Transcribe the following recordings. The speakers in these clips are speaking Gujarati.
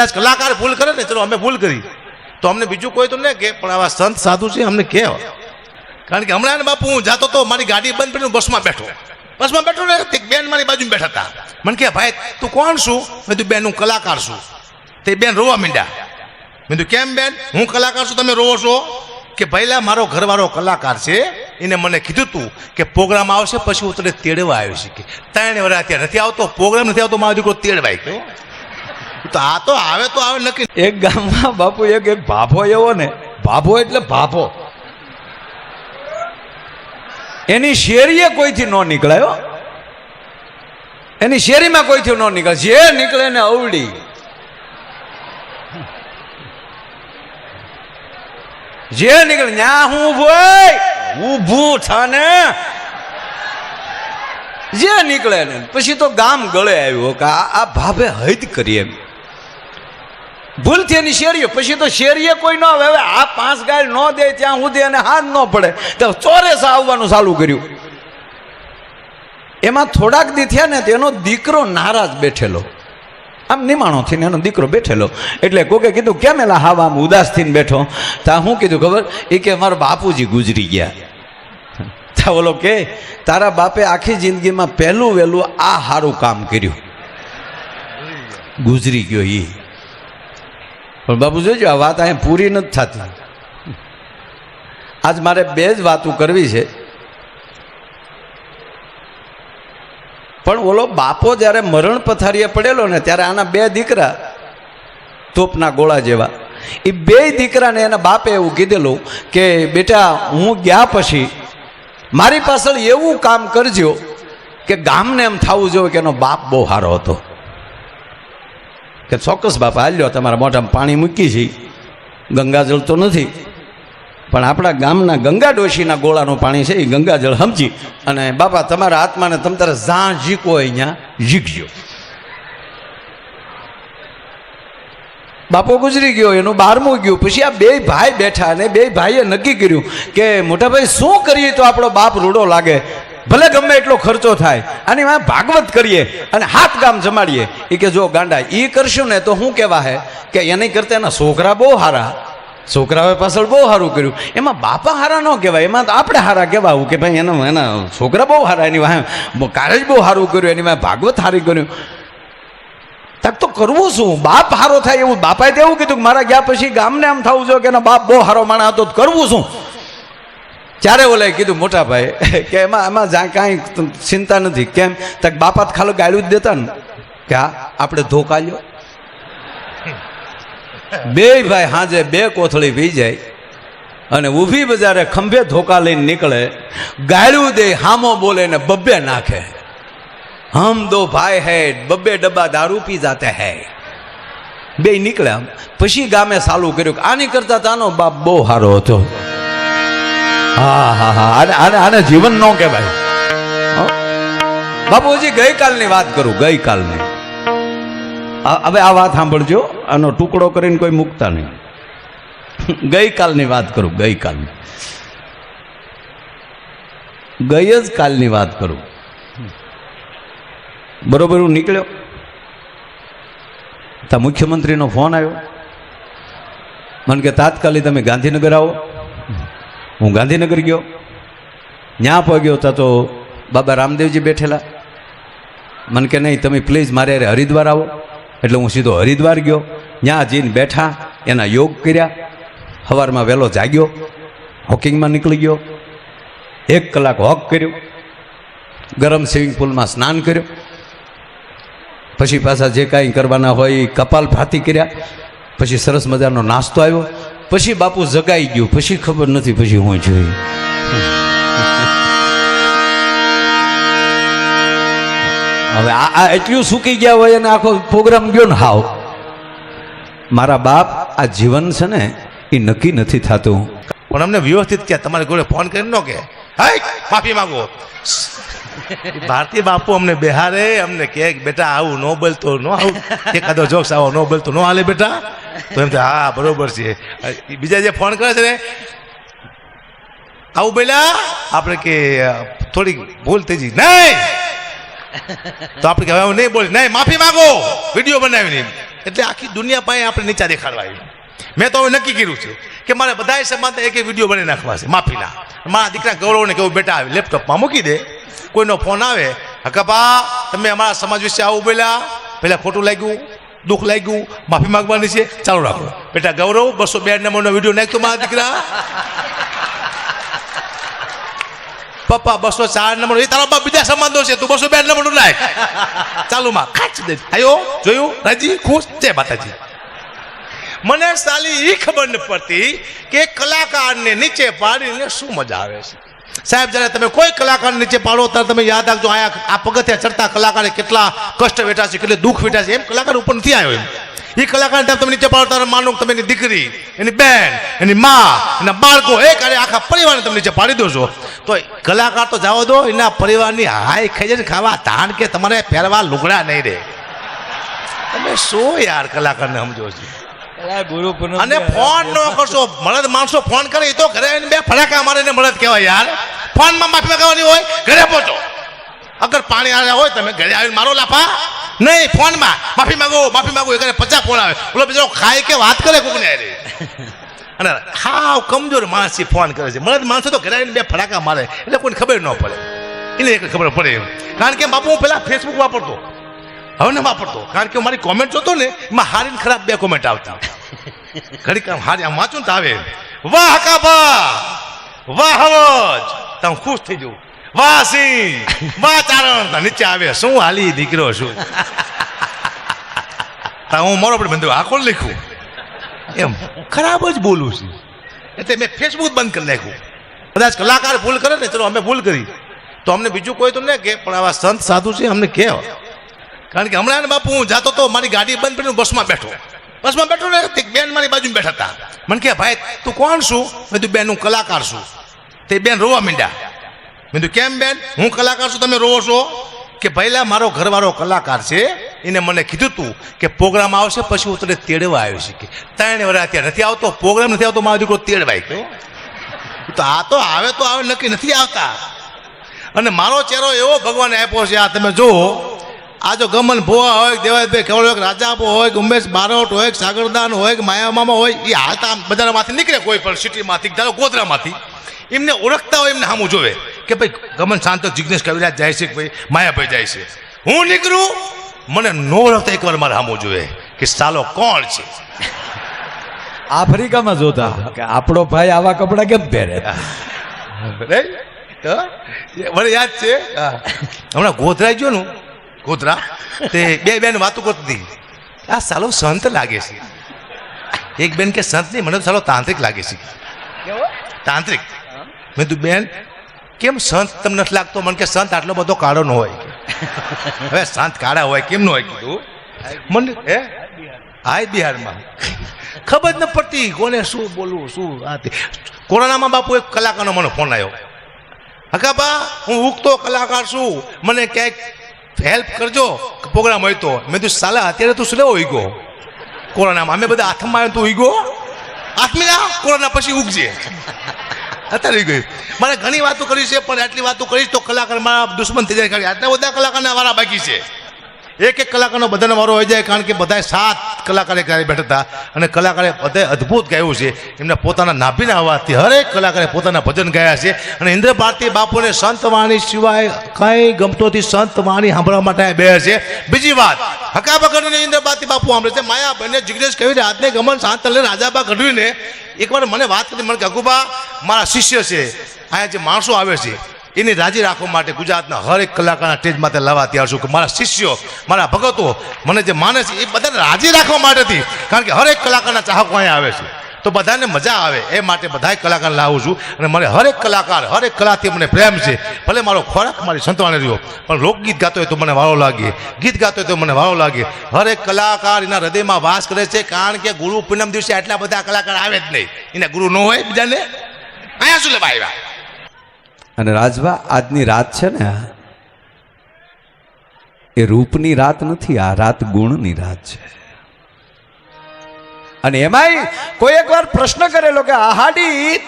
કદાચ કલાકાર ભૂલ કરે ને, ચલો અમે ભૂલ કરી તો અમને બીજું કોઈ તો નહીં કે, પણ આવા સંત સાધુ છે અમને કે. કારણ કે હમણાં બાપુ હું જાતો તો મારી ગાડી બંધ કરીને બસમાં બેઠો ને એક બેન મારી બાજુમાં બેઠા હતા. મને કે ભાઈ તું કોણ છું? મેં તું બેન હું કલાકાર છું. તે બેન રોવા માંડ્યા. મેં તું કેમ બેન? હું કલાકાર છું તમે રોવો છો? કે ભાઈલા મારો ઘરવાળો કલાકાર છે, એને મને કીધું તું કે પ્રોગ્રામ આવશે પછી હું તને તેડવા આવ્યો છે. કે 3 વર્ષ અત્યારે નથી આવતો, પ્રોગ્રામ નથી આવતો, મારો દીકરો તેડવાય. તો આ તો આવે નક્કી. એક ગામમાં બાપુ એક ભાભો એવો ને, ભાભો એટલે ભાભો, એની શેરીએ કોઈથી ન નીકળાયો, એની શેરીમાં કોઈથી ન નીકળે, જે નીકળે ને અવડી. જે નીકળે ન્યા હું ઊભું થાને, જે નીકળે ને પછી તો ગામ ગળે આવ્યો કે આ ભાભે હદ કરી એમ. ભૂલથી એની શેરીઓ, પછી તો શેરીએ કોઈ ન આવે. હવે આ 5 ગાય ન દે ત્યાં સુધી એને હાથ ન પડે તો ચોરેસ આવવાનું ચાલુ કર્યું. એમાં થોડાક દી થયા ને તેનો દીકરો નારાજ બેઠેલો, આમ નિમાણો થઈને એનો દીકરો બેઠેલો. એટલે કોકે કીધું કેમ એલા હાવ આમ ઉદાસ થઈને બેઠો? તા શું કીધું ખબર? એ કે મારા બાપુજી ગુજરી ગયા. તા બોલો કે તારા બાપે આખી જિંદગીમાં પહેલું વહેલું આ સારું કામ કર્યું, ગુજરી ગયો એ. પણ બાપુ જોજો આ વાત અહીંયા પૂરી નથી થતી. આજ મારે 2 જ વાતો કરવી છે. પણ ઓલો બાપો જ્યારે મરણ પથારીએ પડેલો ને ત્યારે આના 2 દીકરા તોપના ગોળા જેવા, એ 2 દીકરાને એના બાપે એવું કીધેલું કે બેટા હું ગયા પછી મારી પાછળ એવું કામ કરજો કે ગામને એમ થવું જોઈએ કે એનો બાપ બહુ સારો હતો. કે ચોક્કસ બાપા હાલ્યો, તમારા મોઢામાં પાણી મૂકી છે, ગંગાજળ તો નથી પણ આપણા ગામના ગંગા ડોશીના ગોળાનું પાણી છે, એ ગંગાજળ સમજી અને બાપા તમારા આત્માને તમ તારે જ્યાં ઝીકો હોય અહીંયા ઝીકજો. બાપો ગુજરી ગયો, એનું 12મું ગયું. પછી આ 2 ભાઈ બેઠા અને 2 ભાઈએ નક્કી કર્યું કે મોટા ભાઈ શું કરીએ તો આપણો બાપ રૂડો લાગે, ભલે ગમે એટલો ખર્ચો થાય, અને એમાં ભાગવત કરીએ અને 7 ગામ જમાડીએ. એ કે જો ગાંડા એ કરશું ને તો શું કહેવા હે કે એની કરતા એના છોકરા બહુ સારા, છોકરાઓએ પાછળ બહુ સારું કર્યું, એમાં બાપા હારા ન કહેવાય, એમાં તો આપણે હારા કહેવાવું કે ભાઈ એના છોકરા બહુ સારા, એની વાહે કાર્ય બહુ સારું કર્યું, એની વાહે ભાગવત સારી કર્યું. તક તો કરવું શું? બાપ હારો થાય એવું બાપાએ તો એવું કીધું કે મારા ગયા પછી ગામને આમ થવું જોઈએ કે એનો બાપ બહુ હારો માણસ હતો, કરવું શું? ત્યારે ઓલાએ કીધું મોટા ભાઈ કે એમાં જ્યાં કાંઈ ચિંતા નથી. કેમ? તક બાપા તો ખાલી ગાળું જ દેતા ને કે હા આપણે ધોકા લ્યો. 2 ભાઈ હાજે 2 કોથળી પી જાય અને ઊભી બજારે ખંભે ધોકા લઈને નીકળે, ગાળું દે, હામો બોલે ને બબ્બે નાખે. હમ 2 ભાઈ હૈ, 2 ડબ્બા દારૂ પી જાતે હૈ. 2 નીકળ્યા. પછી ગામે ચાલુ કર્યું કે આની કરતા તાનો બાપ બહુ સારો હતો. હા હા હા, આને જીવન ન કહેવાય. બાપુજી ગઈકાલની વાત કરું, ગઈકાલની. હવે આ વાત સાંભળજો, આનો ટુકડો કરીને કોઈ મૂકતા નહીં. ગઈકાલની વાત કરું, ગઈકાલની, ગઈ જ કાલની વાત કરું. બરોબર હું નીકળ્યો તા મુખ્યમંત્રીનો ફોન આવ્યો. મને કે તાત્કાલિક તમે ગાંધીનગર આવો. હું ગાંધીનગર ગયો. ત્યાં પહોંચ્યો તા તો બાબા રામદેવજી બેઠેલા. મને કે નહીં તમે પ્લીઝ મારે હરિદ્વાર આવો. એટલે હું સીધો હરિદ્વાર ગયો. ત્યાં જઈને બેઠા, એના યોગ કર્યા. સવારમાં વહેલો જાગ્યો, હોકિંગમાં નીકળી ગયો. 1 કલાક વોક કર્યું, ગરમ સ્વિમિંગ પુલમાં સ્નાન કર્યું. પછી પાછા જે કાંઈ કરવાના હોય એ કપાલભાતી કર્યા. પછી સરસ મજાનો નાસ્તો આવ્યો. પછી બાપુ જગાઈ ગયું. પછી ખબર નથી પછી હું જોઈ. હવે આ એટલું સૂકી ગયા હોય અને આખો પ્રોગ્રામ ગયો ને હાવ. મારા બાપ આ જીવન છે ને એ નક્કી નથી થતું. પણ અમને વ્યવસ્થિત કે તમારે જોડે ફોન કરીને ન કે માફી માંગો. ભારતીય બાપુ અમને બિહારે, અમને કે બેટા આવું ન બોલતો, ન આવું એકાદો જોક્સ આવો ન બોલતો ન હાલે બેટા. તો એમ હા બરોબર છે. બીજા જે ફોન કરે છે ને આવું બોલ્યા આપણે કે થોડીક ભૂલ થઈ ગઈ નહીં, તો આપણે કહેવાય હું નહીં બોલી નહીં માફી માંગો વિડીયો બનાવીને એટલે આખી દુનિયા પાસે આપણે નીચા દેખાડવા આવ્યું. મેં તો હવે નક્કી કર્યું છે કે મારે બધાય સમાજ એક વિડીયો બનાવી નાખવા છે માફીના. મારા દીકરા ગૌરવને કેવું બેટા આવે લેપટોપમાં મૂકી દે, કોઈનો ફોન આવે હકાપા તમે અમારા સમાજ વિશે આવું બોલ્યા, પહેલાં ખોટું લાગ્યું, દુઃખ લાગ્યું, માફી માંગવાની છે, ચાલુ રાખો બેટા ગૌરવ 202 નંબરનો વિડીયો નાખ્યો મારા દીકરા. પપ્પા 204 નંબર એ તારો બાપ બીજા સમાજનો છે, તું 202 નંબરનું નાખ ચાલુ માં ખાચ દે. આયો જોયું રાજી ખુશ જય માતાજી. મને સાલી એ ખબર ન પડતી કે કલાકારને નીચે પાડીને શું મજા આવે છે. સાહેબ જ્યારે તમે કોઈ કલાકાર નીચે પાડો ત્યારે તમે યાદ રાખજો આ પગથિયા ચડતા કલાકારે કેટલા કષ્ટ વેઠા છે, કેટલે દુઃખ વેઠા છે. એમ કલાકાર ઉપર નથી આવ્યો. એમ એ કલાકાર તમે નીચે પાડો ત્યારે માનો તમે એની દીકરી, એની બેન, એની મા, એના બાળકો એક અરે આખા પરિવારને તમે નીચે પાડી દો છો. તો કલાકાર તો જવા દો, એના પરિવારની હાય ખાઈ ખાવા તાણ કે તમારે પહેરવા લુગડા નહીં રહે. તમે શું યાર કલાકારને સમજો છો. અને ફોન ન કરશો. મળદ માણસો ફોન કરે એ તો ઘરે આવીને બે ફટાકા મારીને મળદ કહેવાય યાર. ફોનમાં માફી માંગવાની હોય ઘરે પહોંચો. અગર પાણી આવ્યા હોય તમે ઘરે આવીને મારો લાફા નહીં, ફોનમાં માફી માંગો એ ઘરે 50 ફોન આવે. બોલો બીજો ખાય કે વાત કરે કોકને રે. અને હાવ કમજોર માણસ ફોન કરે છે. મળદ માણસો તો ઘરે આવીને બે ફટાકા મારે એટલે કોઈને ખબર ન પડે. એને ખબર પડે એમ. કારણ કે બાપુ હું પેલા ફેસબુક વાપરતો, હવે ને વાપરતો. કારણ કે મારી કોમેન્ટ જોતો ને એમાં હારી ખરાબ 2 કોમેન્ટ આવતી. ઘડી કામ હારી આમ વાંચું તો આવે વાહ કાબા વાહ હવજ, તમે ખુશ થઈ જવું. વાહ સિંહ વાહ ચારણ, નીચે આવે શું હાલી દીકરો શું. હું મારો પણ બંધ આ કોણ લખ્યું એમ ખરાબ જ બોલું છું. એટલે મેં ફેસબુક બંધ કરી નાખ્યું. કદાચ કલાકાર ભૂલ કરે ને ચલો અમે ભૂલ કરી તો અમને બીજું કોઈ તો ન કે, પણ આવા સંત સાધુ છે અમને કહેવા. કારણ કે હમણાં બાપુ હું જાતો તો મારી ગાડી બંધ કરીને બસમાં બેઠો ને તે બેન મારી બાજુમાં બેઠા હતા. મને કે ભાઈ તું કોણ છું? મેં તું બેન હું કલાકાર છું. તે બેન રોવા માંડ્યા. મેં તું કેમ બેન હું કલાકાર છું તમે રોવો છો? કે પહેલા મારો ઘરવાળો કલાકાર છે, એને મને કીધું તું કે પ્રોગ્રામ આવશે પછી હું તને તેડવા આવ્યો છે. કે 3 વર્ષ અત્યારે નથી આવતો, પ્રોગ્રામ નથી આવતો, મારો દીકરો તેડવાય ગયો. તો આ તો આવે નક્કી નથી આવતા. અને મારો ચહેરો એવો ભગવાને આપ્યો છે. આ તમે જુઓ, આ જો ગમન ભુવા હોય, દેવાયભાઈ કેવળ હોય, રાજાપો હોય, ઉમેશ બારોટ હોય, સાગરદાન હોય, માયા મામા હોય, એ હાલતા બજારમાંથી નીકળે કોઈ પણ સિટીમાંથી, ધારો ગોધરામાંથી, એમને ઓળખતા હોય એમને સામું જોવે કે ભાઈ ગમન શાંત જિગ્નેશ કવિરાજ જાય છે કે ભાઈ માયાભાઈ જાય છે. હું નીકળું મને ન ઓળખતા એકવાર મારે સામું જોવે કે સાલો કોણ છે. આફ્રિકામાં જોતા કે આપણો ભાઈ આવા કપડા કેમ પહેરે. મને યાદ છે હમણાં ગોધરા ગયો ને, ગોધરા તે 2 બેન વાતો કરતી હતી. આ સાલો સંત લાગે છે. એક બેન કે સંત નહીં, મને તો સાલો તાંત્રિક લાગે છે. તાંત્રિક. મેં તું બેન કેમ સંત તમને નથી લાગતો? મને કે સંત આટલો બધો કાળો ન હોય. હવે સંત કાળા હોય કેમ ન હોય કીધું મને. હાય બિહારમાં ખબર ન પડતી કોને શું બોલવું શું. કોરોનામાં બાપુ એક કલાકારનો મને ફોન આવ્યો. હકાબા હું ઉગતો કલાકાર છું, મને ક્યાંક હેલ્પ કરજો પ્રોગ્રામ હોય તો. મેં તું સાલા અત્યારે તું શું હોય ગયો કોરોનામાં? અમે બધા હાથમાં આવ્યો તું ઉઈ ગયો હાથમાં કોરોના પછી ઉગજે. અત્યારે ગયું. મારે ઘણી વાતો કરી છે પણ આટલી વાતો કરીશ તો કલાકાર મારા દુશ્મન થઈ જાય. આટલા બધા કલાકારના વારા બાકી છે. એક કલાકારનો બધાનો વારો હોય જાય. કારણ કે બધાએ 7 કલાકારે ક્યારે બેઠા હતા અને કલાકારે બધાએ અદ્ભુત ગાયું છે. એમના પોતાના નાભીના અવાજથી હરેક કલાકારે પોતાના ભજન ગાયા છે. અને ઇન્દ્ર ભારતી બાપુને સંત વાણી સિવાય કંઈ ગમતોથી સંત વાણી સાંભળવા માટે બે છે. બીજી વાત હકાબા ગઢવીને ઇન્દ્ર ભારતી બાપુ સાંભળે છે. માયાભાઈને જિગ્નેશ કવિને હાથને ગમન શાંતલે રાજાબા ગઢવીને એકવાર મને વાત કરી. મને કે અગુબા મારા શિષ્ય છે, અહીંયા જે માણસો આવે છે એની રાજી રાખવા માટે ગુજરાતના હરેક કલાકારના સ્ટેજ માટે લાવવા તૈયાર છું. કે મારા શિષ્યો મારા ભગતો મને જે માને છે એ બધાને રાજી રાખવા માટેથી. કારણ કે હરેક કલાકારના ચાહકો અહીંયા આવે છે તો બધાને મજા આવે એ માટે બધા કલાકાર લાવું છું. અને મને હરેક કલાથી મને પ્રેમ છે. ભલે મારો ખોરાક મારી સંતવાણી રહ્યો પણ લોકગીત ગાતો હોય તો મને વારો લાગે, ગીત ગાતો હોય તો મને વારો લાગે. હરેક કલાકાર એના હૃદયમાં વાસ કરે છે. કારણ કે ગુરુ પૂનમ દિવસે આટલા બધા કલાકાર આવે જ નહીં. એના ગુરુ ન હોય બીજાને અહીંયા શું લેવા આવ્યા. અને રાજભા આજની રાત છે ને એ રૂપની રાત નથી, આ રાત ગુણની રાત છે. અને એમાંય કોઈ એકવાર પ્રશ્ન કરેલો કે આહાડી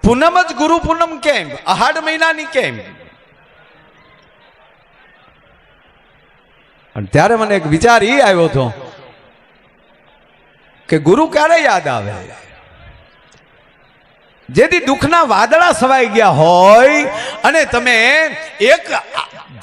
પૂનમ જ ગુરુ પૂનમ કેમ, આહાડ મહિનાની કેમ? અને ત્યારે મને એક વિચાર એ આવ્યો હતો કે ગુરુ ક્યારે યાદ આવે? જેથી દુઃખના વાદળા સવાઈ ગયા હોય અને તમે એક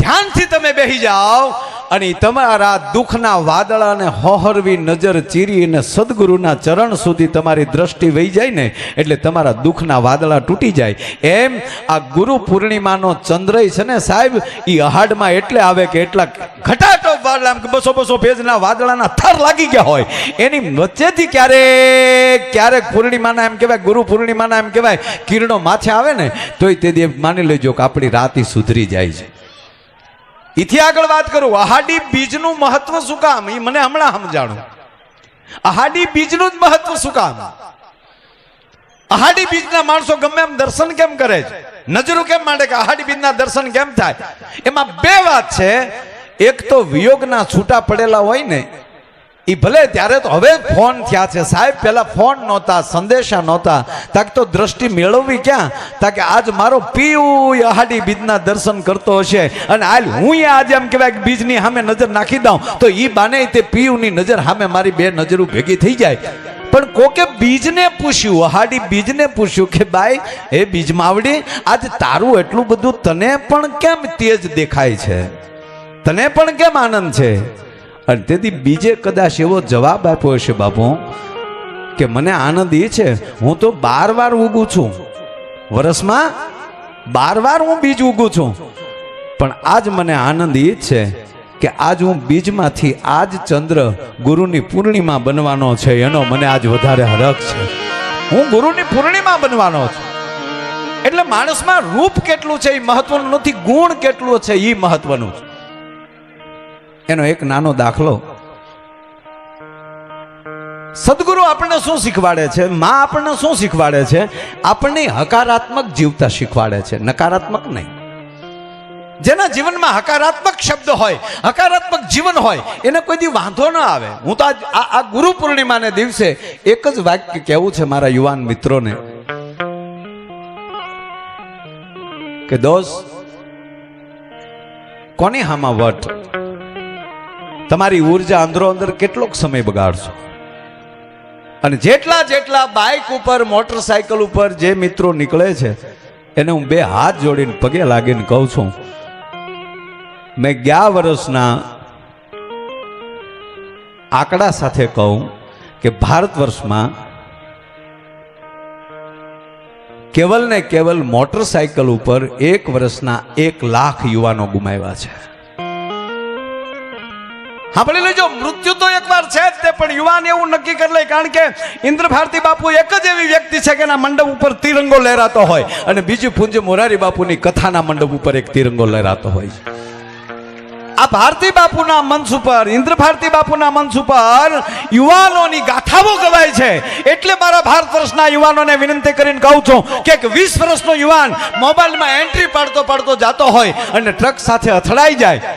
ધ્યાનથી તમે બેસી જાઓ અને તમારા દુઃખના વાદળાને હોહરવી નજર ચીરીને સદગુરુના ચરણ સુધી તમારી દ્રષ્ટિ વહી જાય ને એટલે તમારા દુઃખના વાદળા તૂટી જાય. એમ આ ગુરુ પૂર્ણિમાનો ચંદ્રય છે ને સાહેબ, એ અહાડમાં એટલે આવે કે એટલા ઘટાટો વાદળા 200 પેજના વાદળાના થર લાગી ગયા હોય એની વચ્ચેથી ક્યારેક પૂર્ણિમાના એમ કહેવાય, ગુરુ પૂર્ણિમાના એમ કહેવાય કિરણો માથે આવે ને તોય તે દે માની લેજો કે આપણી રાત સુધરી જાય છે. એથી આગળ વાત કરું, અહાડી બીજનું મહત્વ શું કામ એ મને હમણાં સમજાણું. અહાડી બીજનું જ મહત્વ શું કામ? અહાડી બીજના માણસો ગમે એમ દર્શન કેમ કરે છે, નજરો કેમ માંડે કે અહાડી બીજના દર્શન કેમ થાય? એમાં બે વાત છે. એક તો વિયોગના છૂટા પડેલા હોય ને એ ભલે ત્યારે તો હવે ફોન થયા છે સાહેબ, પહેલા ફોન નહોતા, સંદેશા નહોતા, તાક તો દ્રષ્ટિ મેળવવી ક્યાં? તાકે આજ મારો પીવું અહાડી બીજના દર્શન કરતો હશે અને હાલ હું આજે એમ કહેવાય બીજની સામે નજર નાખી દઉં તો એ બાને તે પીવુંની નજર સામે મારી બે નજરો ભેગી થઈ જાય. પણ કોકે બીજને પૂછ્યું, અહાડી બીજને પૂછ્યું કે ભાઈ એ બીજ માવડી, આજ તારું એટલું બધું તને પણ કેમ તેજ દેખાય છે, તને પણ કેમ આનંદ છે? અને તેથી બીજે કદાચ એવો જવાબ આપ્યો હશે બાપુ કે મને આનંદ એ છે હું તો 12 વાર ઉગું છું, વર્ષમાં 12 વાર હું બીજ ઉગું છું, પણ આજ મને આનંદ એ છે કે આજ હું બીજમાંથી આજ ચંદ્ર ગુરુની પૂર્ણિમા બનવાનો છે એનો મને આજ વધારે હરખ છે. હું ગુરુની પૂર્ણિમા બનવાનો છું. એટલે માણસમાં રૂપ કેટલું છે એ મહત્વનું નથી, ગુણ કેટલું છે એ મહત્વનું છે. એનો એક નાનો દાખલો, સદગુરુ આપણને શું શીખવાડે છે, માં આપણને શું શીખવાડે છે? આપણને હકારાત્મક જીવતા શીખવાડે છે, નકારાત્મક નહીં. જેના જીવનમાં હકારાત્મક શબ્દ હોય, હકારાત્મક જીવન હોય એને કોઈ દી વાંધો ન આવે. હું તો આ ગુરુ પૂર્ણિમાને દિવસે એક જ વાક્ય કહેવું છે મારા યુવાન મિત્રોને કે દોસ્ત, કોની હામાં વટ? તમારી ઉર્જા અંદરો અંદર કેટલોક સમય બગાડશો. અને જેટલા બાઇક ઉપર, મોટરસાયકલ ઉપર જે મિત્રો નીકળે છે એને હું 2 હાથ જોડીને પગે લાગીને કહું છું, મેં 11 વર્ષના આંકડા સાથે કહું કે ભારત વર્ષમાં કેવલ ને કેવલ મોટરસાયકલ ઉપર 1 વર્ષના 1 લાખ યુવાનો ગુમાવ્યા છે. સાંભળી લેજો, મૃત્યુ તો એકવાર છે જ તે, પણ યુવાન એવું નક્કી કરી લે. કારણ કે ઇન્દ્ર ભારતી બાપુ એક જ એવી વ્યક્તિ છે કે એના મંડપ ઉપર તિરંગો લહેરાતો હોય અને બીજી પૂજ્ય મોરારી બાપુની કથાના મંડપ ઉપર એક તિરંગો લહેરાતો હોય. આ ભારતી બાપુના મંચ ઉપર, ઇન્દ્ર ભારતી બાપુના મંચ ઉપર યુવાનોની ગાથાઓ ગવાય છે. એટલે મારા ભારત વર્ષના યુવાનોને વિનંતી કરીને કહું છું કે 20 વર્ષનો યુવાન મોબાઈલમાં એન્ટ્રી પાડતો જાતો હોય અને ટ્રક સાથે અથડાઈ જાય,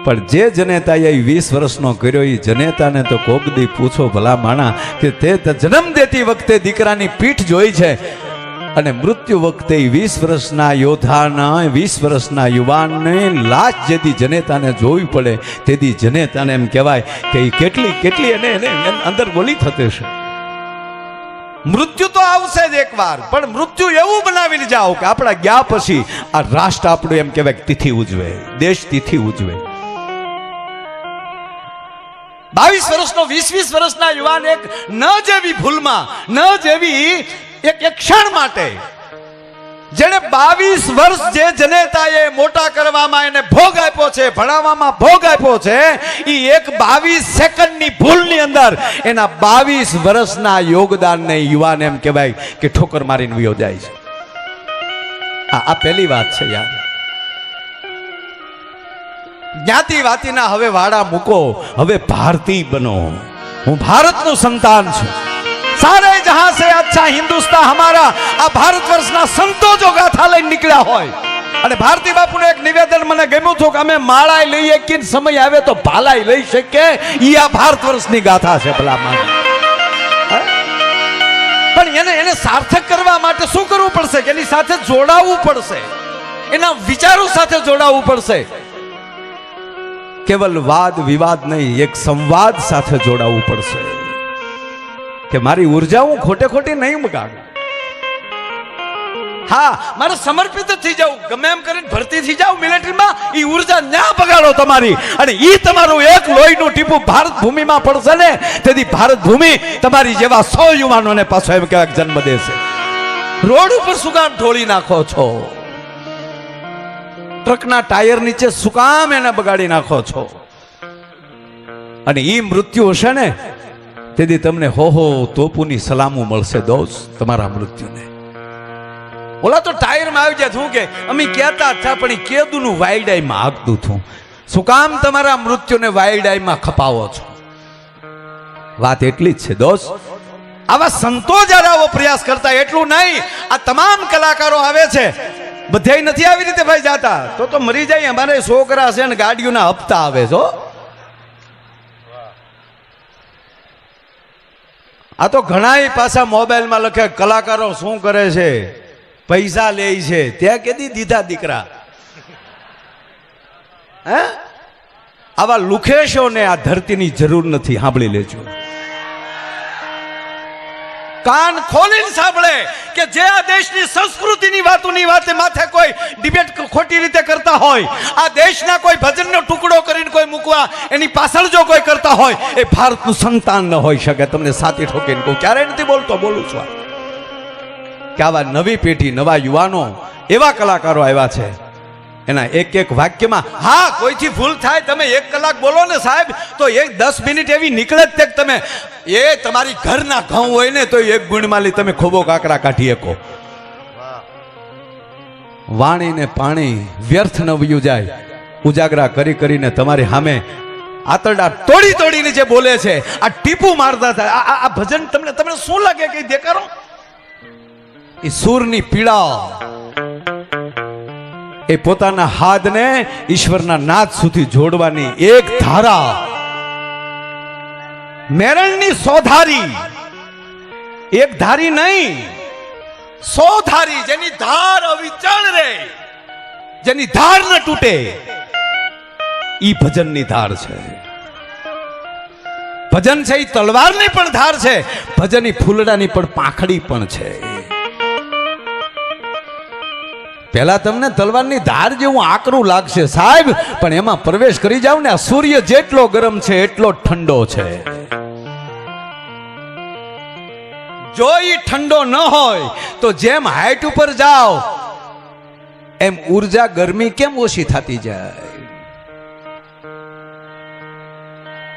પણ જે જનેતાએ 20 વર્ષનો કર્યો એ જનેતાને તો કોક દી પૂછો ભલા માણા કે તે જન્મ દેતી વખતે દીકરાની પીઠ જોઈ છે અને મૃત્યુ વખતે 20 વર્ષના યોદ્ધાના, 20 વર્ષના યુવાનને લાશ જેથી જનેતાને જોવી પડે તેથી જનેતાને એમ કહેવાય કે એ કેટલી એને અંદર બોલી થતી છે. મૃત્યુ તો આવશે જ એકવાર, પણ મૃત્યુ એવું બનાવી જાઓ કે આપણા ગયા પછી આ રાષ્ટ્ર આપણું એમ કહેવાય તિથિ ઉજવે, દેશ તિથિ ઉજવે. 22 વર્ષનો 20 વર્ષના યુવાન એક ન જેવી ભૂલમાં, ન જેવી એક ક્ષણ માટે જેને 22 વર્ષ જે જનેતાએ મોટા કરવામાં એને ભોગ આપ્યો છે, ભણાવવામાં ભોગ આપ્યો છે, એ એક 22 સેકન્ડની ભૂલની અંદર એના 22 વર્ષના યોગદાનને યુવાન એમ કહેવાય કે ઠોકર મારીને વયો જાય છે. આ પહેલી વાત છે યાર. જ્ઞાતિ વાતીના હવે વાડા મૂકો, હવે ભારતીય બનો. હું ભારતનું સંતાન છું. सारे जहां से अच्छा हिंदुस्तान हमारा. आ भारत वर्षना संतो जो गाथा लઈને નીકળ્યા હોય અને ભારતી બાપુનું એક નિવેદન મને ગમ્યું હતું કે અમે માળાય લઈએ કે સમય આવે તો ભાલાય લઈ શકે. ઈ આ ભારત વર્ષની ગાથા છે ભલા માન. પણ એને સાર્થક કરવા માટે શું કરવું પડશે કે એની સાથે જોડાવવું પડશે, એના વિચારો સાથે જોડાવવું પડશે. કેવલ વાદ વિવાદ નહીં, એક સંવાદ સાથે જોડાવવું પડશે કે મારી ઉર્જા હું ખોટે ખોટી નહીં મગાડું. હા, મારે સમર્પિત થઈ જાઉં, ગમે એમ કરીને ભરતી થઈ જાઉં મિલિટરીમાં, એ ઉર્જા ન્યા બગાડો તમારી, અને એ તમારું એક લોહીનું ટીપું ભારત ભૂમિમાં પડશે ને, તેથી ભારત ભૂમિ તમારી જેવા 100 યુવાનોને પાછો એમ કહેવાય જન્મ દેશે. રોડ ઉપર શું કામ ઢોળી નાખો છો? ટ્રકના ટાયર નીચે શું કામ એને બગાડી નાખો છો? અને એ મૃત્યુ હશે ને, તેથી તમને હો તોપુની સલામો મળશે દોસ્ત તમારા મૃત્યુને. ઓલા તો ટાયરમાં આવી જાય, શું કે અમે કહેતા હતા, પણ એ કેદુનું વાઇલ્ડ આઈમાં હાંકતું હતું. શું કામ તમારા મૃત્યુને વાઇલ્ડ આઈમાં ખપાવો છો? વાત એટલી જ છે દોસ્ત. આવા સંતો જ્યારે આવો પ્રયાસ કરતા, એટલું નહીં, આ તમામ કલાકારો આવે છે, બધાય નથી આવી રીતે ભાઈ જાતા, તો મરી જાય. અમારે છોકરા છે ને ગાડીઓના હપ્તા આવે છો. આ તો ઘણા પાછા મોબાઈલમાં લખે કલાકારો શું કરે છે, પૈસા લે છે. ત્યાં કેદી દીધા દીકરા? હે, આવા લુખેશોને આ ધરતીની જરૂર નથી. સાંભળી લેજો, કાન ખોલીને સાંભળે કે જે આ દેશની સંસ્કૃતિની વાતોની વાતે માથે કોઈ ડિબેટ ખોટી રીતે કરતા હોય, આ દેશના કોઈ ભજનનો ટુકડો કરીને કોઈ મૂકવા એની પાછળ જો કોઈ કરતા હોય, એ ભારતનું સંતાન ન હોઈ શકે. તમને સાથી ઠોકીને કહું, ક્યારેય નથી બોલતો, બોલું છું કે આવા નવી પેઢી, નવા યુવાનો, એવા કલાકારો આવ્યા છે. એના એક એક વાક્યમાં, હા, કોઈથી ભૂલ થાય, તમે 1 કલાક બોલો ને સાહેબ, તો 10 મિનિટ એવી નીકળે જ તે તમે, એ તમારી ઘરના ઘઉં હોય ને તો 1 ગુણમાં તમે ખોબો કાકરા કાઢી શકો. વાણીને પાણી વ્યર્થ ન વયું જાય. ઉજાગરા કરી કરીને તમારી સામે આતરડા તોડી તોડીને જે બોલે છે, આ ટીપું મારતા થાય, આ ભજન તમને શું લાગે કે દેખાડો? એ સૂરની પીડા, એ પોતાના હાથને ઈશ્વરના નાદ સુધી જોડવાની એક ધારા, મેરણની 100 ધારી, એક ધારી નહીં, 100 ધારી, જેની ધાર અવિચળ રહે, જેની ધાર ન તૂટે, ઈ ભજનની ધાર છે. ભજન છે એ તલવારની પણ ધાર છે, ભજન એ ફૂલડાની પણ પાંખડી પણ છે. પહેલા તમને તલવારની ધાર જેવું આકરું લાગશે સાહેબ, પણ એમાં પ્રવેશ કરી જાવ ને, આ સૂર્ય જેટલો ગરમ છે એટલો ઠંડો છે. જો ઈ ઠંડો ન હોય તો જેમ હાઈટ ઉપર જાઓ એમ ઉર્જા, ગરમી કેમ ઓછી થતી જાય?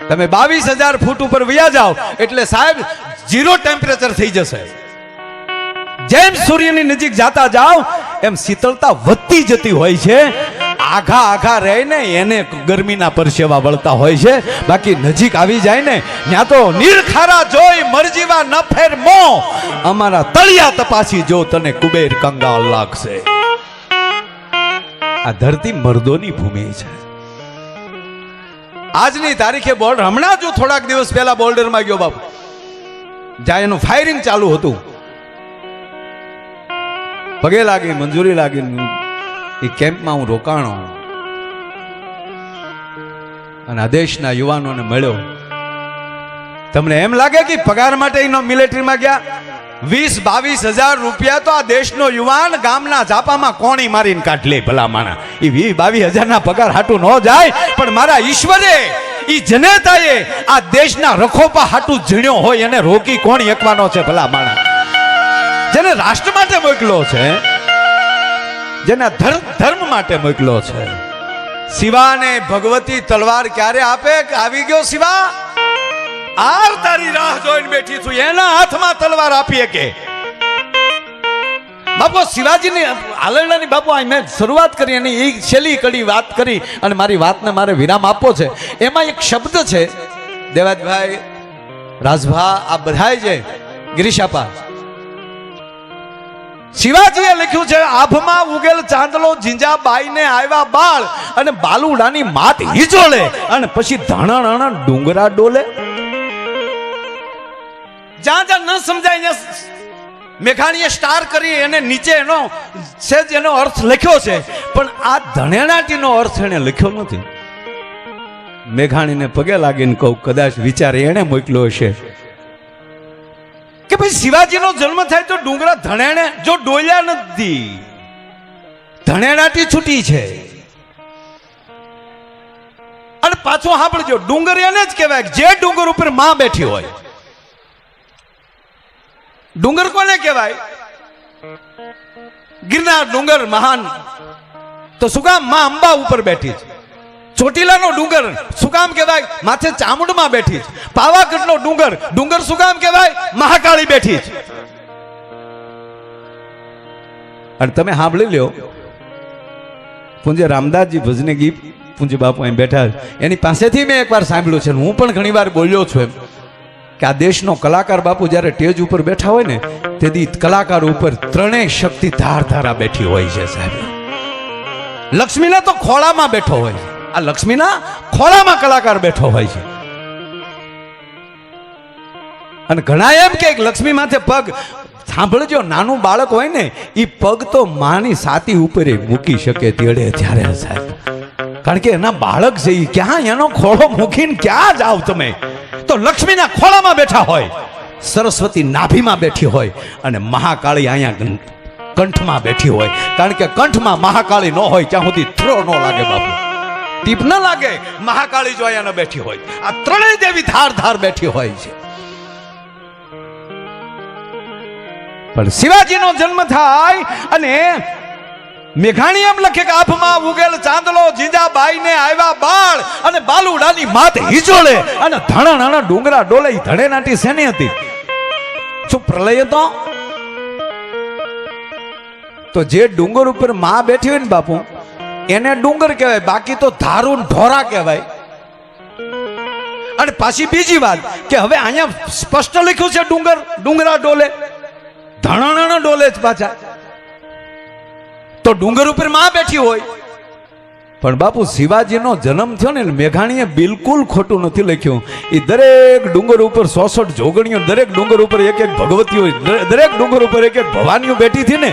તમે 22,000 ફૂટ ઉપર વયા જાઓ એટલે સાહેબ 0 ટેમ્પરેચર થઈ જશે. જેમ સૂર્યની નજીક જાતા જાઓ એમ શીતળતા વધતી જતી હોય છે. આઘા આઘા રહીને એને ગરમીના પરસેવા વળતા હોય છે, બાકી નજીક આવી જાય ને ત્યાં તો નીરખારા જોઈ મરજીવા ન ફેર મો, અમારા તળિયા તપાસી જો તને કુબેર કંગાળ લાગશે. આ ધરતી મર્દોની ભૂમિ છે. આજની તારીખે બોર્ડર, હમણાં જો થોડાક દિવસ પહેલા બોર્ડરમાં ગયો બાપુ, જ્યાં એનું ફાયરિંગ ચાલુ હતું, પગે લાગી, મંજૂરી લાગી, એ કેમ્પમાં હું રોકાણો અને આ દેશના યુવાનોને મળ્યો. તમને એમ લાગે કે પગાર માટે એનો મિલિટરીમાં ગયા? 20-22 હજાર રૂપિયા તો આ દેશનો યુવાન ગામના ઝાપામાં કોણી મારીને કાઢ લે. ભલા માણા, એ 20-22 હજારના પગાર હાટું ન જાય, પણ મારા ઈશ્વરે, ઈ જનેતાએ આ દેશના રખોપા હાટું ઝીણ્યો હોય એને રોકી કોણ એકવાનો છે? ભલા માણા, જેને રાષ્ટ્ર માટે મોકલ્યો છે, જેને ધર્મ માટે મોકલ્યો છે. શિવાને ભગવતી તલવાર ક્યારે આપે? આવી ગયો શિવા, આર તારી રાહ જોઈને બેઠી છું, એના હાથમાં તલવાર આપીએ કે બાપુ શિવાજીની આલરણાની. બાપુ આ મેં શરૂઆત કરી અને એ છેલ્લી કડી વાત કરી અને મારી વાતને મારે વિરામ આપવો છે. એમાં એક શબ્દ છે, દેવાજભાઈ, રાજભા, આ બધાય છે, ગિરીશાપા, શિવાજીએ લખ્યું છે, આભમાં ઉગેલ ચાંદલો જીંજાબાઈને આવ્યા બાળ, અને બાલુડાની માત હિજોળે, અને પછી ધણણ ડુંગરા ડોલે. જ્યાં જ્યાં ન સમજાય મેઘાણીએ સ્ટાર કરી એને નીચે એનો સેજ એનો અર્થ લખ્યો છે, પણ આ ધણેણાટીનો અર્થ એને લખ્યો નથી. મેઘાણીને પગે લાગીને કહું, કદાચ વિચાર એણે મોકલ્યો હશે કે ભાઈ શિવાજીનો જન્મ થાય તો ડુંગરા ધણેણે જો ડોલ્યા નથી, ધણેણાટી છૂટી છે. અને પાછો સાંભળજો, ડુંગર એને જ કહેવાય જે ડુંગર ઉપર માં બેઠી હોય. ડુંગર કોને કહેવાય? ગિરનાર ડુંગર મહાન, તો શું કામ? માં અંબા ઉપર બેઠી છે. ચોટીલાનો ડુંગર શું કામ કહેવાય? માથે ચામુંડમાં બેઠી છે. પાવાગઢનો ડુંગર શું કામ કહેવાય? મહાકાળી બેઠી છે. અને તમે સાંભળી લ્યો, પૂજ્ય રામદાસજી ભજને ગીત પૂજ્ય બાપુ અહીં બેઠા, એની પાસેથી મેં એકવાર સાંભળ્યું છે, હું પણ ઘણી વાર બોલ્યો છું એમ, કે આ દેશનો કલાકાર બાપુ જ્યારે સ્ટેજ ઉપર બેઠા હોય ને, તેથી કલાકાર ઉપર ત્રણેય શક્તિ ધારધારા બેઠી હોય છે સાહેબ. લક્ષ્મીના તો ખોળામાં બેઠો હોય છે, આ લક્ષ્મીના ખોળામાં કલાકાર બેઠો હોય છે. અને ઘણા એમ કે લક્ષ્મી માથે પગ, સાંભળજો, નાનું બાળક હોય ને એ પગ તો માની છાતી ઉપર મૂકી શકે તેડે ત્યારે સાહેબ, કારણ કે એના બાળક છે, એ ક્યાં એનો ખોળો મૂકીને ક્યાં જાવ તમે? તો લક્ષ્મીના ખોળામાં બેઠા હોય, સરસ્વતી નાભીમાં બેઠી હોય, અને મહાકાળી અહીંયા કંઠમાં બેઠી હોય. કારણ કે કંઠમાં મહાકાળી ન હોય ત્યાં સુધી થ્રો ન લાગે બાપુ, ટીપ ન લાગે. મહાકાળી જો અહીંયા બેઠી હોય, આ ત્રણેય દેવી ધાર બેઠી હોય છે. પણ શિવાજીનો જન્મ થાય અને મેઘાણી એમ લખે કે આભમાં ઉગેલ ચાંદલો, જીજાબાઈ ને આવ્યા બાળ, અને બાલુડાની માત હિજોળે, અને ધણા નાના ડુંગરા ડોલે. ધણેનાટી શેની હતી? શું પ્રલય હતો? તો જે ડુંગર ઉપર માં બેઠી હોય ને બાપુ, એને ડુંગર કહેવાય, બાકી તો ધારું ઢોરા કહેવાય. અને પાછી બીજી વાત કે હવે અહીંયા સ્પષ્ટ લખ્યું છે ડુંગરા ડોલે, ધણાણા ડોલે જ પાછા. તો ડુંગર ઉપર માં બેઠી હોય. પણ બાપુ શિવાજીનો જન્મ થયો ને, મેઘાણીએ બિલકુલ ખોટું નથી લખ્યું. એ દરેક ડુંગર ઉપર 66 જોગણીઓ, દરેક ડુંગર ઉપર એક ભગવતીઓ, દરેક ડુંગર ઉપર એક ભવાનીઓ બેઠી હતી ને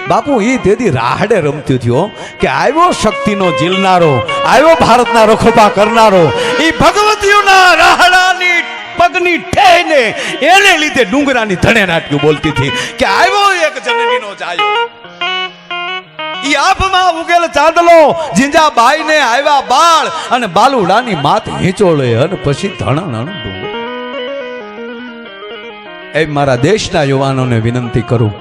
બાપુ. એ તેથી રાહડે રમતી થયો કે આવ્યો શક્તિનો ઝીલનારો, આવ્યો ભારતના રખોપા કરનારો. એ ભગવતીઓના રાહડાની પગની ઠેને એને લીધે ડુંગરાની ધણેનાટ્યું બોલતી હતી કે આવ્યો એક જનનીનો જાયો. ઈ આભમાં ઉગેલ ચાંદલો, જીંજાબાઈ ને આવ્યા બાળ, અને બાલુડાની માત હિંચોળે, અને પછી ધણાણાનું ડુંગર. એ મારા દેશના યુવાનોને વિનંતી કરું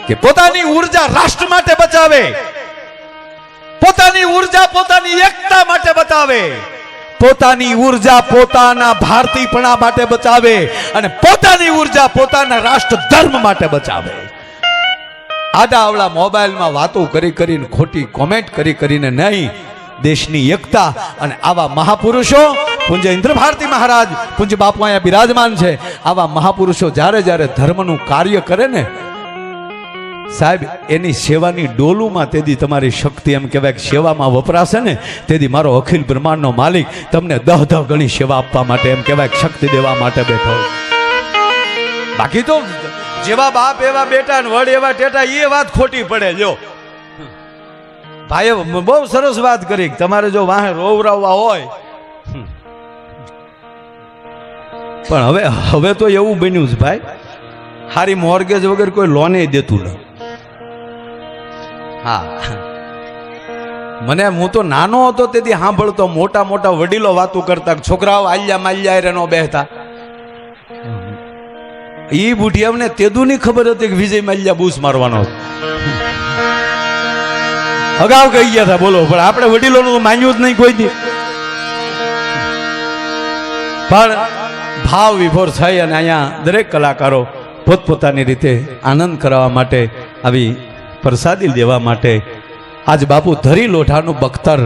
કે પોતાની ઉર્જા રાષ્ટ્ર માટે બચાવે, પોતાની ઉર્જા પોતાની એકતા માટે બચાવે, પોતાની ઉર્જા પોતાના ભારતીયપણા માટે બચાવે, અને પોતાની ઉર્જા પોતાના રાષ્ટ્ર ધર્મ માટે બચાવે. આડા આવડા મોબાઈલમાં વાતો કરીને, ખોટી કોમેન્ટ કરીને નહીં, દેશની એકતા. અને આવા મહાપુરુષો, પૂજ્ય ઇન્દ્ર ભારતી મહારાજ, પૂજ્ય બાપુ અહીંયા બિરાજમાન છે, આવા મહાપુરુષો જ્યારે ધર્મનું કાર્ય કરે ને સાહેબ, એની સેવાની ડોલુમાં તેથી તમારી શક્તિ એમ કહેવાય કે સેવામાં વપરાશે ને, તેથી મારો અખિલ બ્રહ્માંડનો માલિક તમને 10 ગણી સેવા આપવા માટે એમ કહેવાય શક્તિ દેવા માટે બેઠો. બાકી તો જેવા બાપ એવા બેટા ને વડ એવા ટેટા, એ વાત ખોટી પડે. જો ભાઈએ બહુ સરસ વાત કરી, તમારે જો વાહે રોવરાવવા હોય, પણ હવે તો એવું બન્યું છે ભાઈ, હારી મોર્ગેજ વગર કોઈ લોને દેતું નહીં. હા, હું તો નાનો હતો તેથી સાંભળતો, મોટા મોટા વડીલો વાતો કરતા, છોકરાઓ આલ્યા માલ્યા રે નો બેહતા. ઈ બુઢિયાને તેદુની ખબર હતી કે વિજય માલ્યા બૂસ મારવાનો અગાઉ કહી ગયા હતા. બોલો, પણ આપણે વડીલોનું તો માન્યું જ નહીં કોઈ દી. પણ ભાવ વિભોર થઈ અને અહીંયા દરેક કલાકારો પોતપોતાની રીતે આનંદ કરાવવા માટે, આવી પ્રસાદી દેવા માટે, આજ બાપુ ધરી લોઢાનું બખ્તર,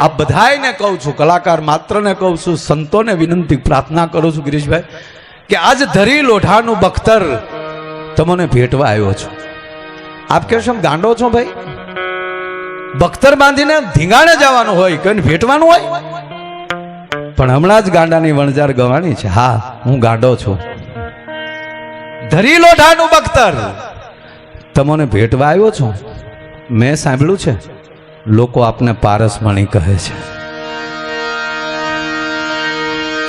આ બધાને કહું છું, કલાકાર માત્રને કહું છું, સંતોને વિનંતી પ્રાર્થના કરું છું ગિરીશભાઈ કે આજ ધરી લોઢાનું બખ્તર તમને ભેટવા આવ્યો છું. આપ કહેશો ગાંડો છો ભાઈ, બખ્તર બાંધીને ધીંગાણે જવાનું હોય, કઈને ભેટવાનું હોય? પણ હમણાં જ ગાંડાની વણજાર ગવાની છે. હા, હું ગાંડો છું. ધરી લોઢાનું બખ્તર તમને ભેટવા આવ્યો છું. મેં સાંભળ્યું છે લોકો આપને પારસમણી કહે છે.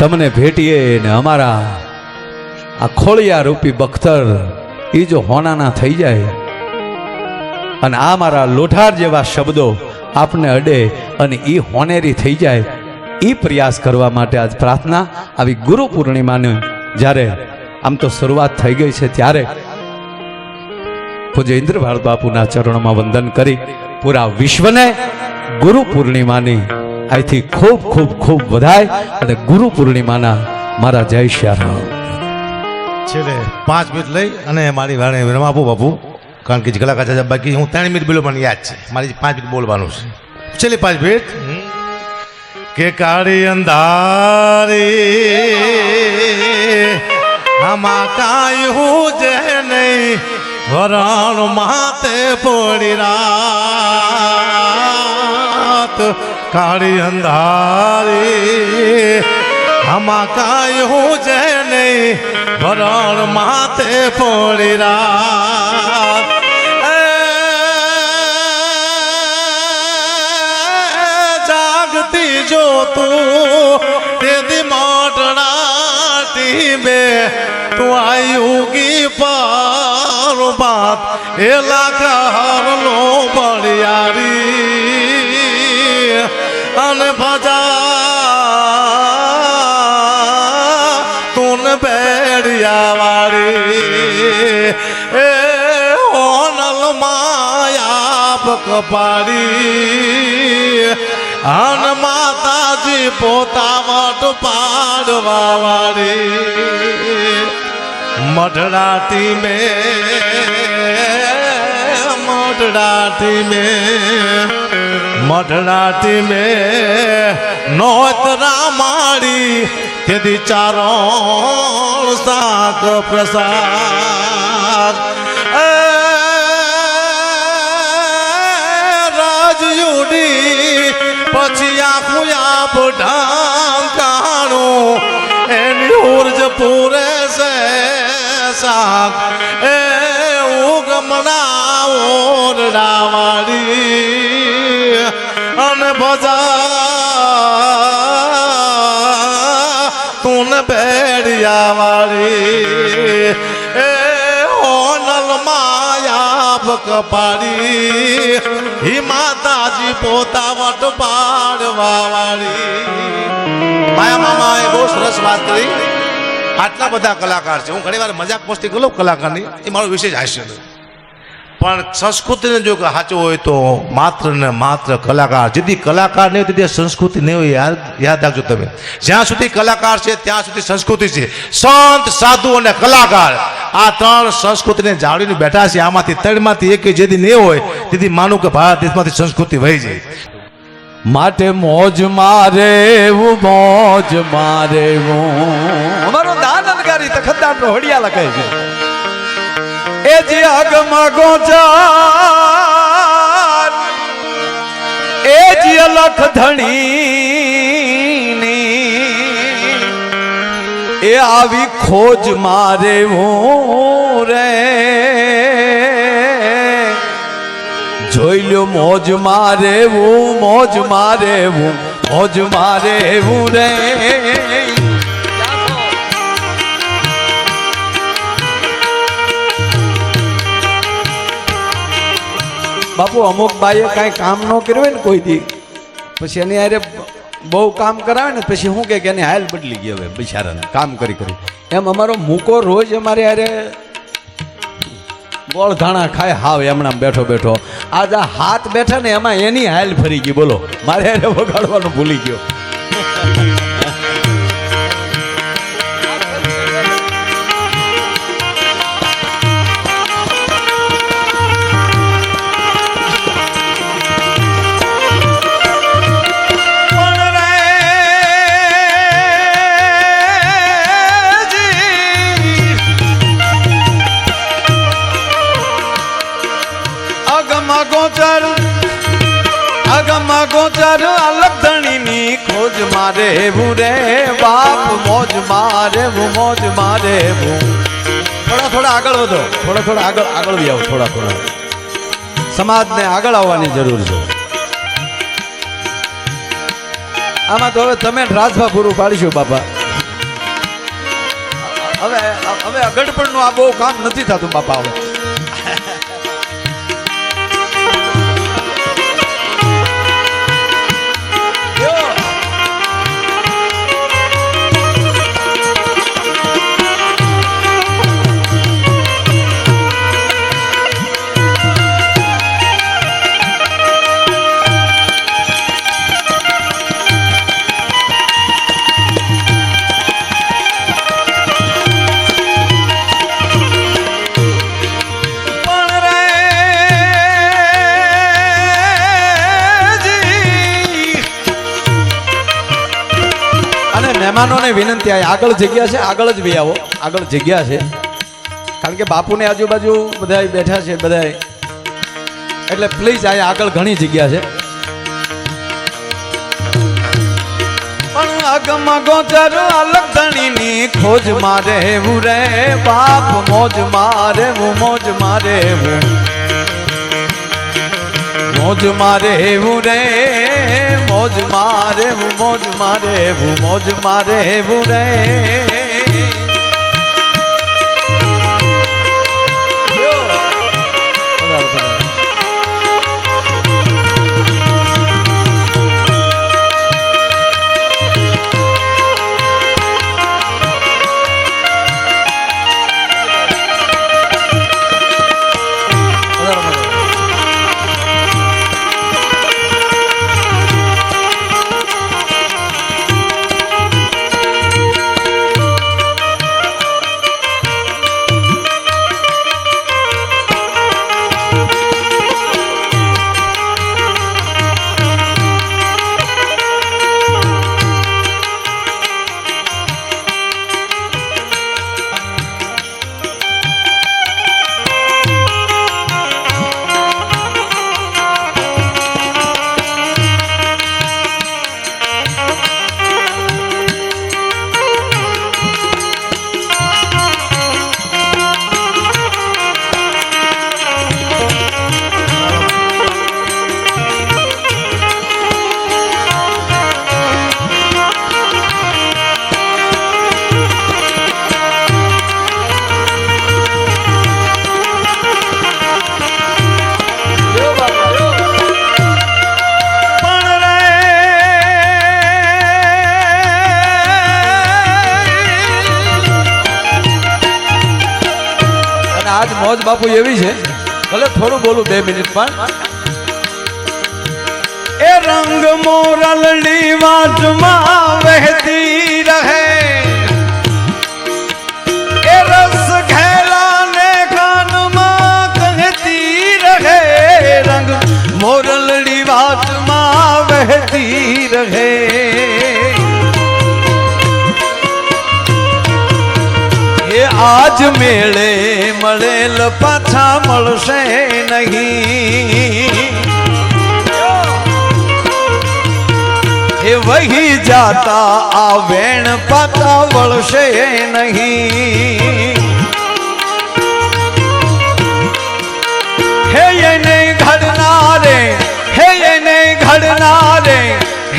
તમને ભેટીએ ને અમારા આ ખોળિયા રૂપી બખ્તર એ જો હોનાના થઈ જાય અને આ મારા લોઢાર જેવા શબ્દો આપને અડે અને એ હોનેરી થઈ જાય, એ પ્રયાસ કરવા માટે આજ પ્રાર્થના આવી ગુરુ પૂર્ણિમાને જ્યારે આમ તો શરૂઆત થઈ ગઈ છે ત્યારે પૂજ્ય ઇન્દ્રભાળ બાપુના ચરણોમાં વંદન કરી પૂરા વિશ્વને ગુરુ પૂર્ણિમાની અહીંથી ખૂબ ખૂબ ખૂબ વધાય અને ગુરુ પૂર્ણિમાના મારા જય શ્યારામ. છેલ્લે 5 મિનિટ લઈ અને મારી વાણે વિરામ આપું બાપુ, કારણ કે કલાકાર છે બાકી હું 3 મિનિટ બોલો મને યાદ છે, મારી 5 મિનિટ બોલવાનું છે. છેલ્લે 5 મિનિટ કે કાળી અંધારી આમાં કાંઈ હું જે નહીં વરણ માતે પડી રાત, કાળી અંધારી આમાં કાંઈ હું જે નહીં વરણ માતે પડી રાત. જાગતી જો તું તેદી મોટડા ટીમે તું આયુગી પર બાત એ લાકાર લો બળિયારી અને ભજા તું બેડિયા વાળી એ હોનલ માયા કપાડી અન માતાજી પોતા વટ પાડવા વાળી મઢડાટી મેં નોતરા માડી તેથી ચારણ શાક પ્રસાદ રાજયુડી પછી આખું આપ ઢાંકાણું એની ઉર્જ પૂરે છે શાક એ ઉગમણા ઓરડાવાળી અને ભજા તું બેડિયા વાળી એ હોનલ માયા કપાડી હિ માતાજી પોતા વટ પાડવા વાળી. માયા મામા એ બહુ સરસ વાત કરી. આટલા બધા કલાકાર છે, હું ઘણી વાર મજાક મસ્તી કરું કલાકારની, એ મારો વિશેષ હાસ્ય નથી, પણ સંસ્કૃતિને જો સાચો હોય તો માત્ર ને માત્ર કલાકાર. જેથી કલાકાર નહીં હોય તેથી સંસ્કૃતિ નહીં હોય. યાદ રાખજો તમે, જ્યાં સુધી કલાકાર છે ત્યાં સુધી સંસ્કૃતિ છે. સંત, સાધુ અને કલાકાર આ 3 સંસ્કૃતિને જાળવીને બેઠા છે. આમાંથી 3માંથી એક જેથી નહીં હોય તેથી માનું કે ભારત દેશમાંથી સંસ્કૃતિ વહી જાય. માટે મોજ મારે મોજ મારે અમારો દાનનગારી તખતદાર હડિયા લખે છે એ જે અગમાં ગોચાર એ જે લખ ધણી એ આવી ખોજ મારે રે જોઈ લ્યો મોજ મારે મોજ મારે મોજ મારે રે. બાપુ અમુક બાઈએ કાંઈ કામ ન કર્યું હોય ને કોઈ દી પછી એની હારે બહુ કામ કરાવે ને પછી શું કે એની હાલ બદલી ગઈ હવે બિચારાને કામ કરી કરી. એમ અમારો મૂકો રોજ અમારે હારે ગોળ ધાણા ખાય હાવ એમણા બેઠો બેઠો. આજ આ હાથ બેઠા ને એમાં એની હાલ ફરી ગઈ. બોલો મારે હારે વગાડવાનું ભૂલી ગયો. ગોચર અલગ ધણીની ખોજ મારે રે બાપ મોજ મારે મોજ મારે. થોડા આગળ વધો, થોડા આગળ બી આવો. થોડા સમાજને આગળ આવવાની જરૂર છે. આમાં તો હવે તમે રાજભા પૂરું પાડીશું બાપા. હવે હવે અગડપણનું આ બહુ કામ નથી થતું બાપા હવે. મહેમાનોને વિનંતી આ આગળ જગ્યા છે, આગળ જ બી આવો, આગળ જગ્યા છે, કારણ કે બાપુને આજુબાજુ બધા બેઠા છે બધા, એટલે પ્લીઝ આ આગળ ઘણી જગ્યા છે. પણ આગમ ગોચર અલગ ધણીની ખોજ મારે હું રે બાપ, મોજ મારે હું, મોજ મારે હું, મોજ મારે હું રે, મોજ મારે હું, મોજ મારે હું, મોજ મારે હું રે. આજ મોજ બાપુ એવી છે, ભલે થોડું બોલું 2 મિનિટ પણ. એ રંગ મોરલની વાટમાં વહેતી રહે, એ રસ ઘેલાને કાનમાં કહેતી રહે, રંગ મોરલની વાટમાં વહેતી રહે. આજ મેળે મળેલ પાછા મળશે નહીં, એ વહી જાતા આ વેણ પાછા વળશે નહીં. હે એને ઘડનારે, હે એને ઘડનારે,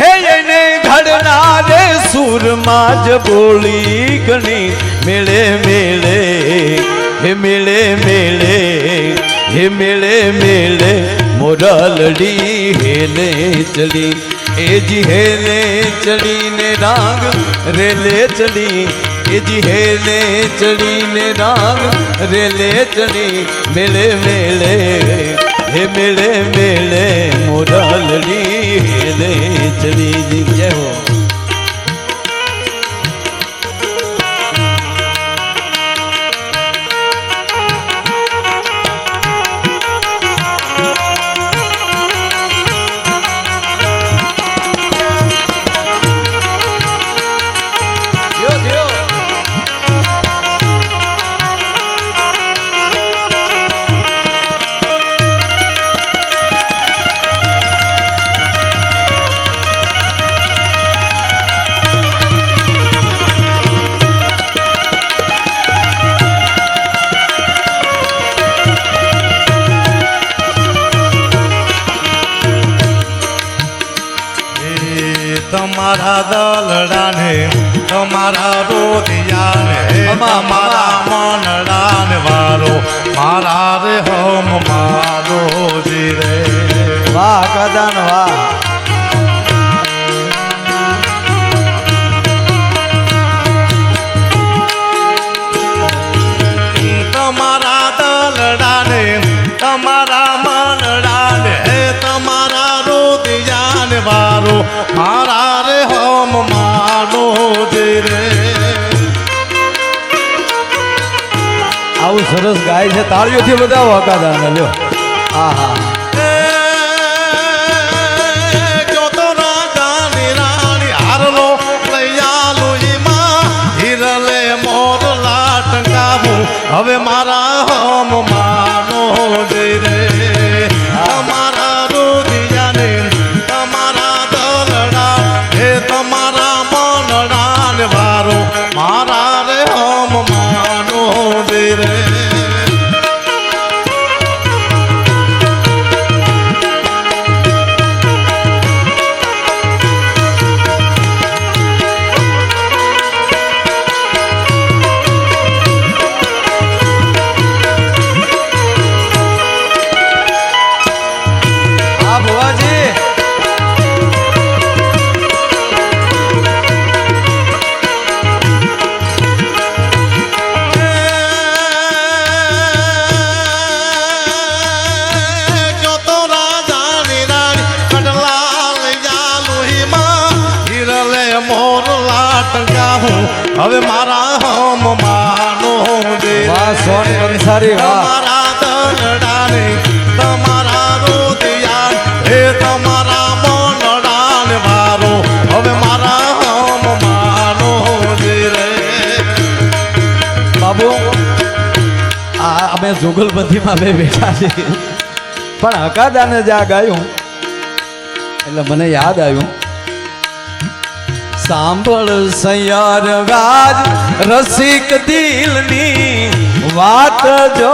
હે એને ઘડનારે સુરમાં જ બોલી ઘણી મેળે મેળે, હે મેળે મેળે, હે મેળે મેળે મોરલડી હેલે ચડી, એ જી હેલે ચડીને રાગ રેલે ચડી, એ જી હેલે ચડીને રાગ રેલે ચડી, મેળે મેળે, હે મેળે મેળે મોરલડી હેલે ચડી. જય હો. તમારા દલડાને, તમારા રોધિયાને મારા મનડાને વારો મારા રે હમ મારો જી રે વાહ કદાન વાહ તમારા દલડાને તમારા મનડાને તમારા રોદિયાને વારો મારા રે હમ મારો જી રે આવું સરસ ગાય છે તાળીઓથી બતાવો અકાદાન લ્યો હા હા જોતો રાજાની રાણી હારલો લૈયાલો એમાં હિરલે મોરલા ટંકાવું હવે મારા હમ માનો જઈ રે તમારા રોદિયાને તમારા દલડા હે તમારા મનડાને વારો મારા રે હમ માનો જઈ રે હા ભુવાજી જોતો રાજાની રાણી કડલા લૈયા લોહીમાં હિરલે મોરલા ટંકાવું હવે મારા હમ માનો દે વાહ સોન કંસારી વાહ તમારા દલડાને તમારા રોદિયાન હે તમારા મનડાને વારો હવે મારા હમ માનો દે રે બાબુ આ અમે જુગલબંધીમાં બે બેઠા છીએ પણ હકાદાને જ આ ગાયું એટલે મને યાદ આવ્યું સાંભળ સૈયાર ગાજ રસિક દિલની વાત જો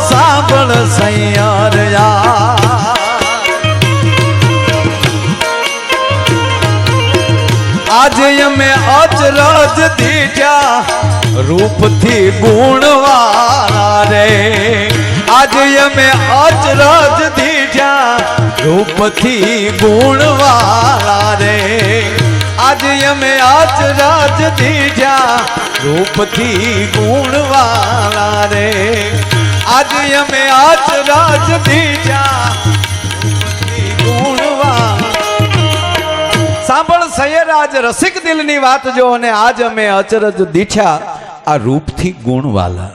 સાંભળ સૈયાર આજે અમે અચરજ દીઠ્યા રૂપથી ગુણવાળા રે આજે અમે અચરજ દીઠ્યા રૂપથી ગુણવાળા રે આજે અમે અચરજ દીઠ્યા રૂપથી ગુણવાળા રે આજે અમે અચરજ દીઠ્યા રૂપથી ગુણવાળા સાંભળ સૈયરાજ રસિક દિલની વાત જો અને આજ અમે અચરજ દીઠ્યા આ રૂપથી ગુણવાલા